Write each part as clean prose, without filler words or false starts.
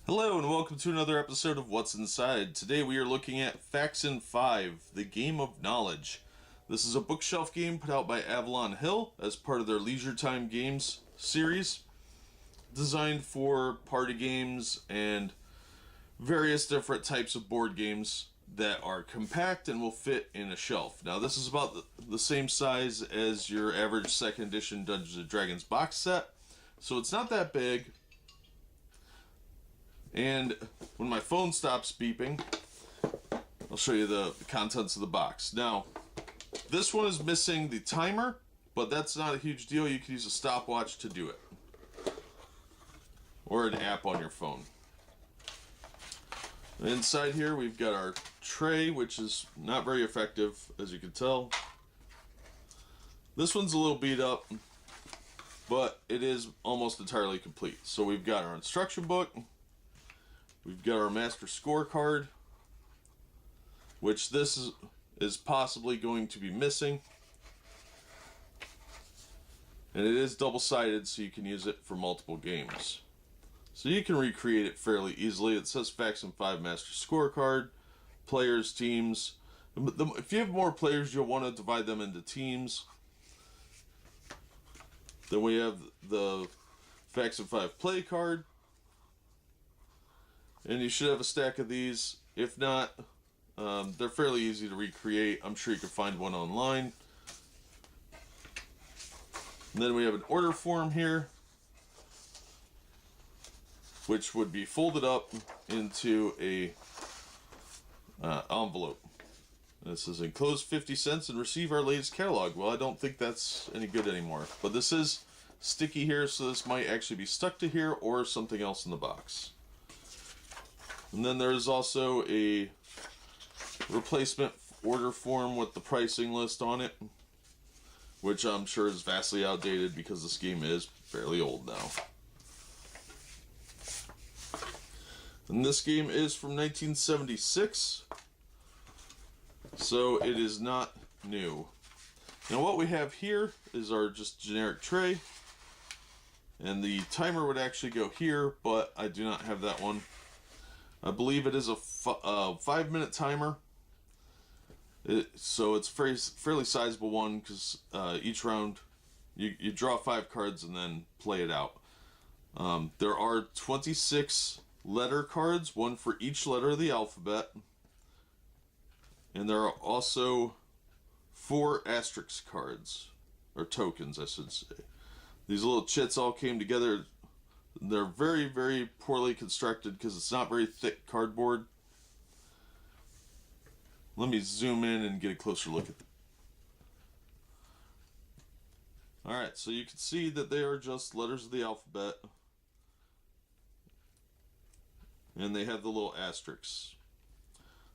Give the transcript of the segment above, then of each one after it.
Hello and welcome to another episode of What's Inside. Today we are looking at Faction 5, The Game of Knowledge. This is a bookshelf game put out by Avalon Hill as part of their Leisure Time Games series, designed for party games and various different types of board games that are compact and will fit in a shelf. Now this is about the same size as your average second edition Dungeons & Dragons box set, so it's not that big. And when my phone stops beeping, I'll show you the contents of the box. Now, this one is missing the timer, but that's not a huge deal. You can use a stopwatch to do it, or an app on your phone. Inside here, we've got our tray, which is not very effective, as you can tell. This one's a little beat up, but it is almost entirely complete. So we've got our instruction book. We've got our master scorecard, which this is possibly going to be missing. And it is double-sided, so you can use it for multiple games. So you can recreate it fairly easily. It says Faction 5 Master Scorecard, players, teams. If you have more players, you'll want to divide them into teams. Then we have the Faction 5 play card. And you should have a stack of these. If not, they're fairly easy to recreate. I'm sure you can find one online. And then we have an order form here, which would be folded up into a envelope. This is enclosed 50 cents and receive our latest catalog. Well, I don't think that's any good anymore. But this is sticky here, so this might actually be stuck to here or something else in the box. And then there's also a replacement order form with the pricing list on it, which I'm sure is vastly outdated because this game is fairly old now. And this game is from 1976, so it is not new. Now what we have here is our just generic tray, and the timer would actually go here, but I do not have that one. I believe it is a 5-minute timer, so it's fairly sizable one because each round you draw 5 cards and then play it out. There are 26 letter cards, one for each letter of the alphabet, and there are also 4 asterisk cards, or tokens I should say. These little chits all came together. They're very, very poorly constructed because it's not very thick cardboard. Let me zoom in and get a closer look at them. Alright, so you can see that they are just letters of the alphabet. And they have the little asterisks.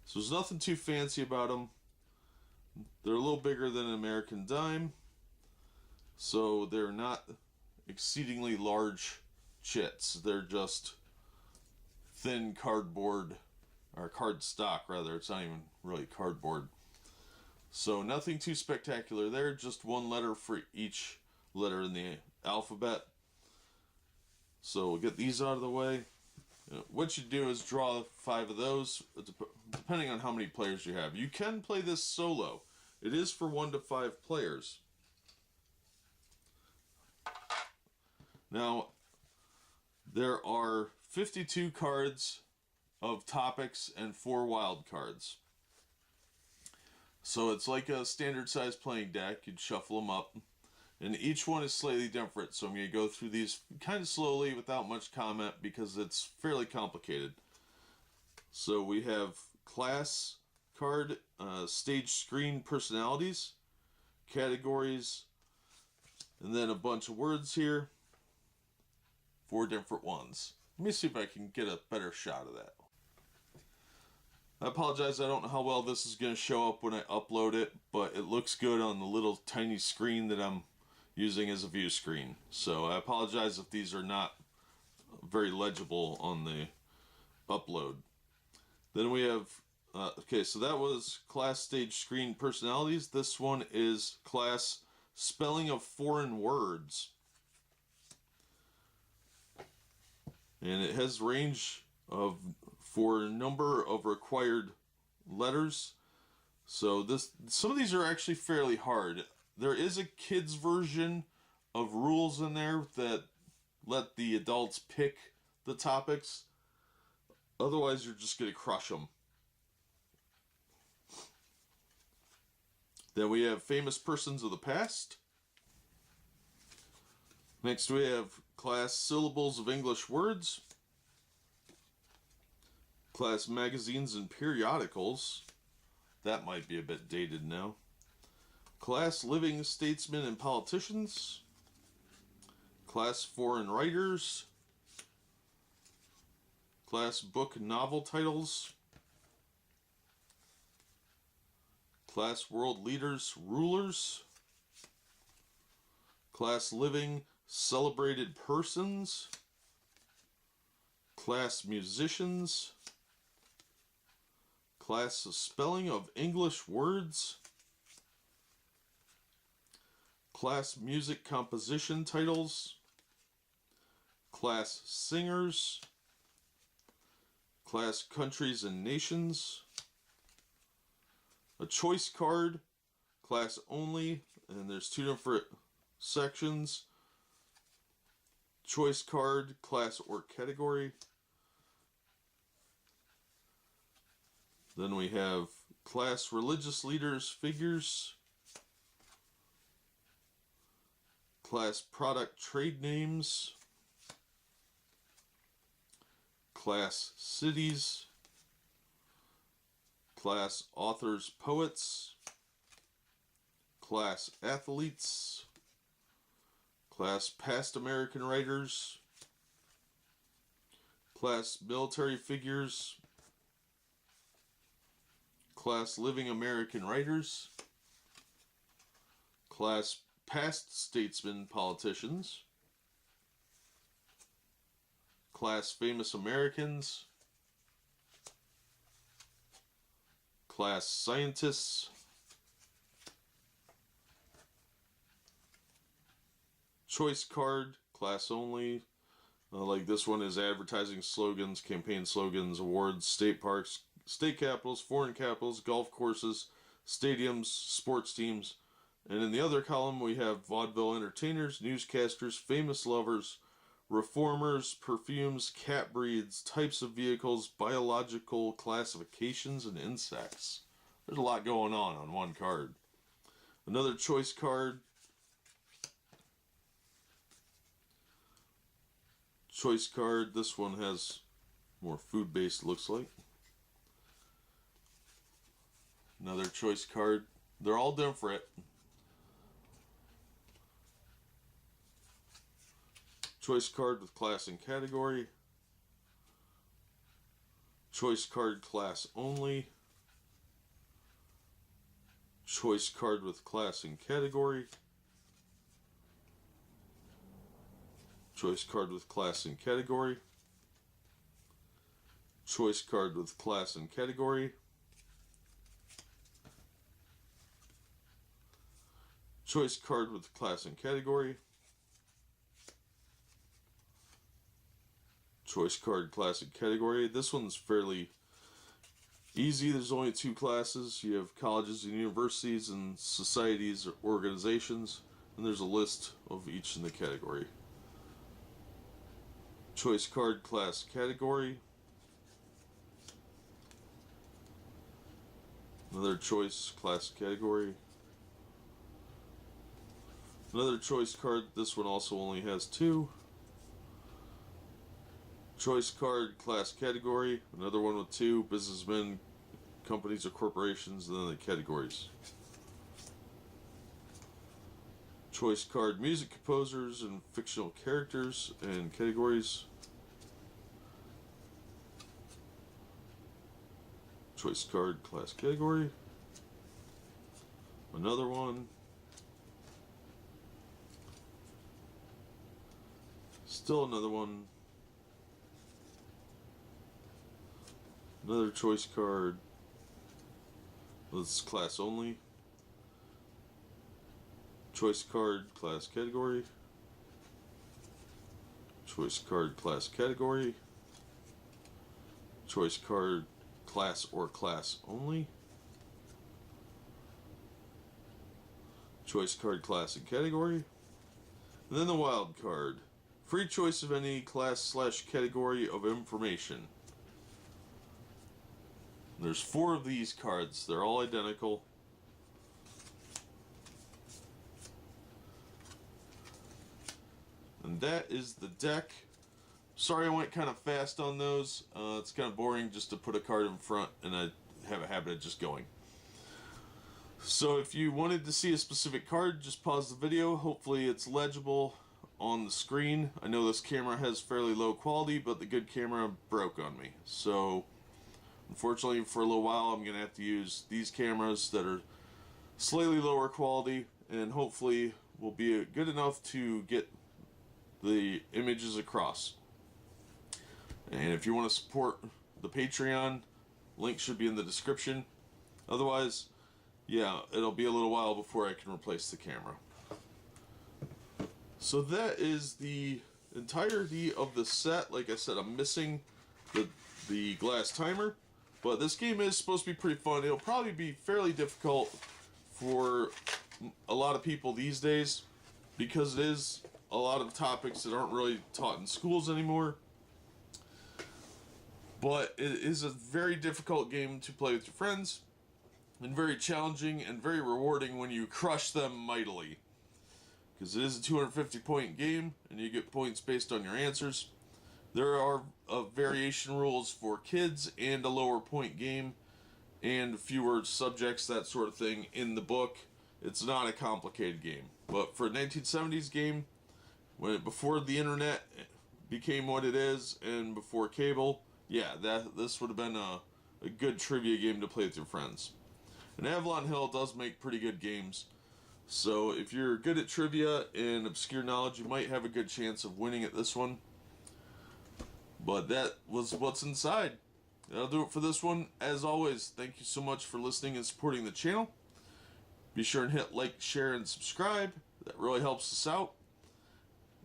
So there's nothing too fancy about them. They're a little bigger than an American dime. So they're not exceedingly large chits. They're just thin cardboard, or cardstock rather. It's not even really cardboard. So nothing too spectacular there, just one letter for each letter in the alphabet. So we'll get these out of the way. What you do is draw 5 of those, depending on how many players you have. You can play this solo. It is for 1 to 5 players. Now, there are 52 cards of topics and 4 wild cards. So it's like a standard size playing deck. You'd shuffle them up. And each one is slightly different. So I'm going to go through these kind of slowly without much comment because it's fairly complicated. So we have class card, stage screen personalities, categories, and then a bunch of words here. 4 different ones. Let me see if I can get a better shot of that. I apologize, I don't know how well this is going to show up when I upload it, but it looks good on the little tiny screen that I'm using as a view screen. So I apologize if these are not very legible on the upload. Then we have, okay, so that was class stage screen personalities. This one is class spelling of foreign words. And it has range for number of required letters. So some of these are actually fairly hard. There is a kids version of rules in there that let the adults pick the topics. Otherwise, you're just going to crush them. Then we have famous persons of the past. Next we have class syllables of English words. Class magazines and periodicals. That might be a bit dated now. Class living statesmen and politicians. Class foreign writers. Class book novel titles. Class world leaders, rulers. Class living celebrated persons. Class musicians. Class spelling of English words. Class music composition titles. Class singers. Class countries and nations. A choice card, class only, and there's two different sections. Choice card, class or category. Then we have class religious leaders, figures. Class product trade names. Class cities. Class authors, poets. Class athletes. Class past American writers. Class military figures. Class living American writers. Class past statesmen, politicians. Class famous Americans. Class scientists. Choice card, class only. Like this one is advertising slogans, campaign slogans, awards, state parks, state capitals, foreign capitals, golf courses, stadiums, sports teams. And in the other column we have vaudeville entertainers, newscasters, famous lovers, reformers, perfumes, cat breeds, types of vehicles, biological classifications, and insects. There's a lot going on one card. Another choice card. Choice card. This one has more food-based, looks like. Another choice card. They're all different. Choice card with class and category. Choice card class only. Choice card with class and category. Choice card with class and category. Choice card with class and category. Choice card with class and category. Choice card, class, and category. This one's fairly easy. There's only two classes. You have colleges and universities and societies or organizations, and there's a list of each in the category. Choice card, class, category. Another choice, class, category. Another choice card. This one also only has two. Choice card, class, category. Another one with two. Businessmen, companies, or corporations, and then the categories. Choice card, music composers and fictional characters and categories. Choice card, class, category. Another one. Still another one. Another choice card. This is class only. Choice card, class, category. Choice card, class, category. choice card, class or class only. Choice card, class and category. And then the wild card. Free choice of any class/category of information. There's 4 of these cards. They're all identical. And that is the deck. Sorry I went kind of fast on those. It's kind of boring just to put a card in front, and I have a habit of just going. So if you wanted to see a specific card, just pause the video. Hopefully it's legible on the screen. I know this camera has fairly low quality, but the good camera broke on me. So unfortunately, for a little while, I'm going to have to use these cameras that are slightly lower quality, and hopefully will be good enough to get the images across. And if you want to support the Patreon, link should be in the description. Otherwise, yeah, it'll be a little while before I can replace the camera. So that is the entirety of the set. Like I said, I'm missing the glass timer, but this game is supposed to be pretty fun. It'll probably be fairly difficult for a lot of people these days because it is a lot of topics that aren't really taught in schools anymore. But it is a very difficult game to play with your friends, and very challenging and very rewarding when you crush them mightily. Because it is a 250 point game, and you get points based on your answers. There are variation rules for kids and a lower point game, and fewer subjects, that sort of thing, in the book. It's not a complicated game. But for a 1970s game, before the internet became what it is, and before cable, yeah, this would have been a good trivia game to play with your friends. And Avalon Hill does make pretty good games. So if you're good at trivia and obscure knowledge, you might have a good chance of winning at this one. But that was what's inside. That'll do it for this one. As always, thank you so much for listening and supporting the channel. Be sure and hit like, share, and subscribe. That really helps us out.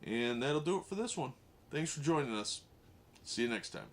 And that'll do it for this one. Thanks for joining us. See you next time.